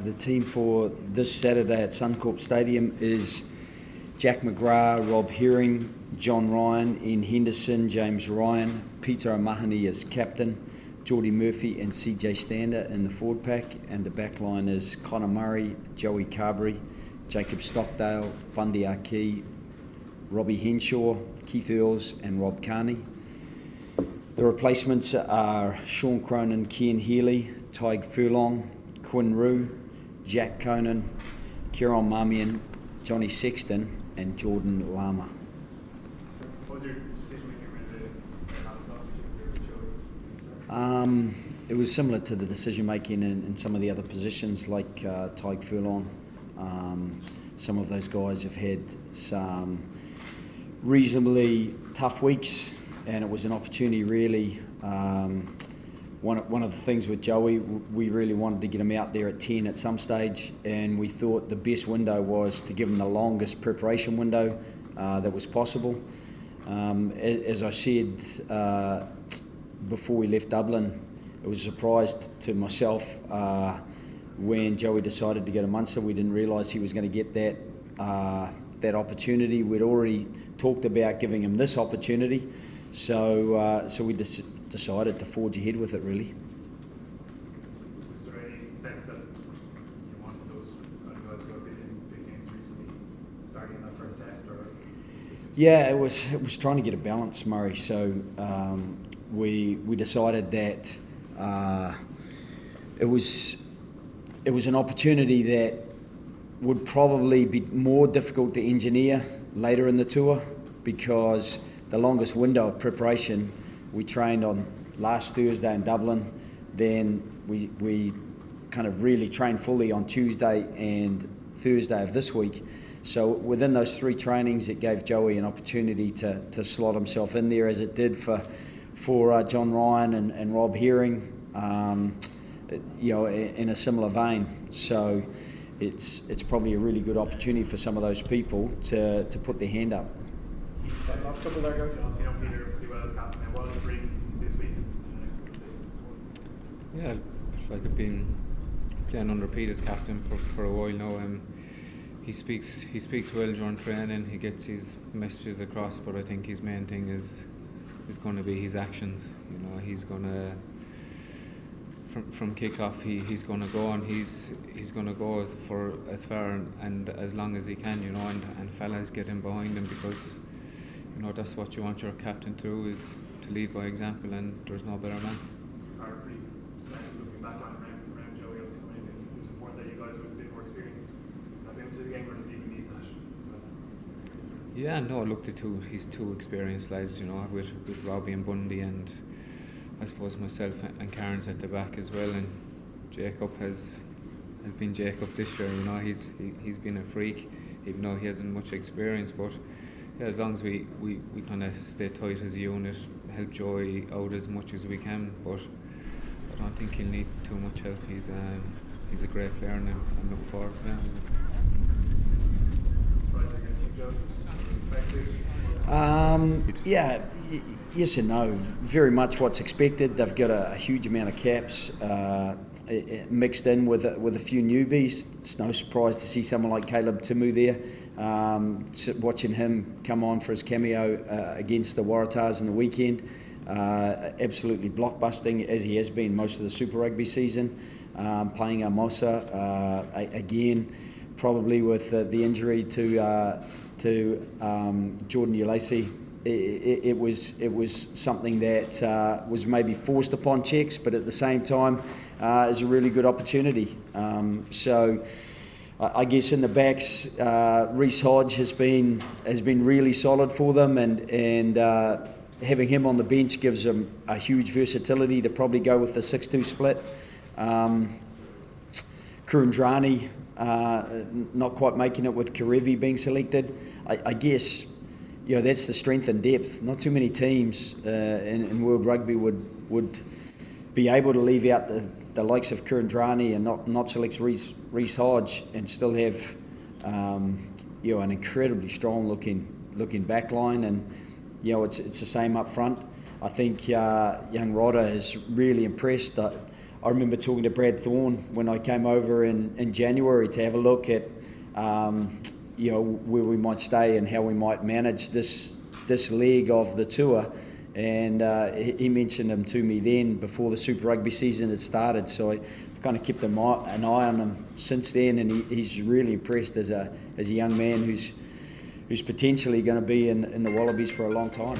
The team for this Saturday at Suncorp Stadium is Jack McGrath, Rob Herring, John Ryan, Ian Henderson, James Ryan, Peter O'Mahony as captain, Geordie Murphy and CJ Stander in the forward pack, and the back line is Connor Murray, Joey Carberry, Jacob Stockdale, Bundy Arkey, Robbie Henshaw, Keith Earls and Rob Carney. The replacements are Sean Cronin, Ken Healy, Tyg Furlong, Quinn Rue, Jack Conan, Kieran Marmion, Johnny Sexton and Jordan Lama. What was your decision making around the last It was similar to the decision making in some of the other positions like Tyg Furlong. Some of those guys have had some reasonably tough weeks, and it was an opportunity really. One of the things with Joey, we really wanted to get him out there at 10 at some stage, and we thought the best window was to give him the longest preparation window that was possible. As I said before we left Dublin, it was a surprise to myself when Joey decided to go to Munster. We didn't realise he was going to get that opportunity. We'd already talked about giving him this opportunity, so we decided to forge ahead with it really. Was there any sense that you wanted those guys who have been in big games recently starting in that first test? Or? Yeah, it was trying to get a balance, Murray. So we decided that it was an opportunity that would probably be more difficult to engineer later in the tour, because the longest window of preparation we trained on last Thursday in Dublin, then we kind of really trained fully on Tuesday and Thursday of this week. So within those three trainings, it gave Joey an opportunity to slot himself in there, as it did for John Ryan and Rob Herring, in a similar vein. So it's probably a really good opportunity for some of those people to put their hand up. Last couple there, guys. You know, Peter pretty well as captain. And what does it bring this week? Yeah, like I've been playing under Peter's captain for a while now. He speaks well during training. He gets his messages across, but I think his main thing is going to be his actions. You know, he's going to from kick-off. He's going to go, and he's going to go for as far and as long as he can. You know, and fellas get in behind him, because you know that's what you want your captain to do, is to lead by example, and there's no better man. Pretty excited looking back on around Joey obviously coming in. It was important that you guys with a bit more experience got into the game, or does he even need that? Yeah, no, look, he's two experienced lads, you know, with Robbie and Bundy, and I suppose myself and Karen's at the back as well, and Jacob has been Jacob this year. You know, he's been a freak, even though he hasn't much experience, but yeah, as long as we kind of stay tight as a unit, help Joey out as much as we can, but I don't think he'll need too much help. He's a great player, and I'm looking forward to that. Surprised against you, Joe? Yeah, yes and no. Very much what's expected. They've got a huge amount of caps mixed in with a few newbies. It's no surprise to see someone like Caleb Timu there. Watching him come on for his cameo against the Waratahs in the weekend, absolutely blockbusting, as he has been most of the Super Rugby season. Playing Amosa again, probably with the injury to Jordan Ulasi. It was something that was maybe forced upon Czechs, but at the same time is a really good opportunity. So I guess in the backs, Reece Hodge has been really solid for them, and having him on the bench gives them a huge versatility to probably go with the 6-2 split. Kurandrani not quite making it with Karevi being selected. I guess that's the strength and depth. Not too many teams in World Rugby would be able to leave out the likes of Kurandrani and not select Reece Hodge and still have an incredibly strong looking back line, and it's the same up front. I think young Rodder has really impressed. I remember talking to Brad Thorne when I came over in January to have a look at where we might stay and how we might manage this leg of the tour. And he mentioned him to me then before the Super Rugby season had started. So I've kind of kept an eye on him since then, and he's really impressed as a young man who's potentially going to be in the Wallabies for a long time.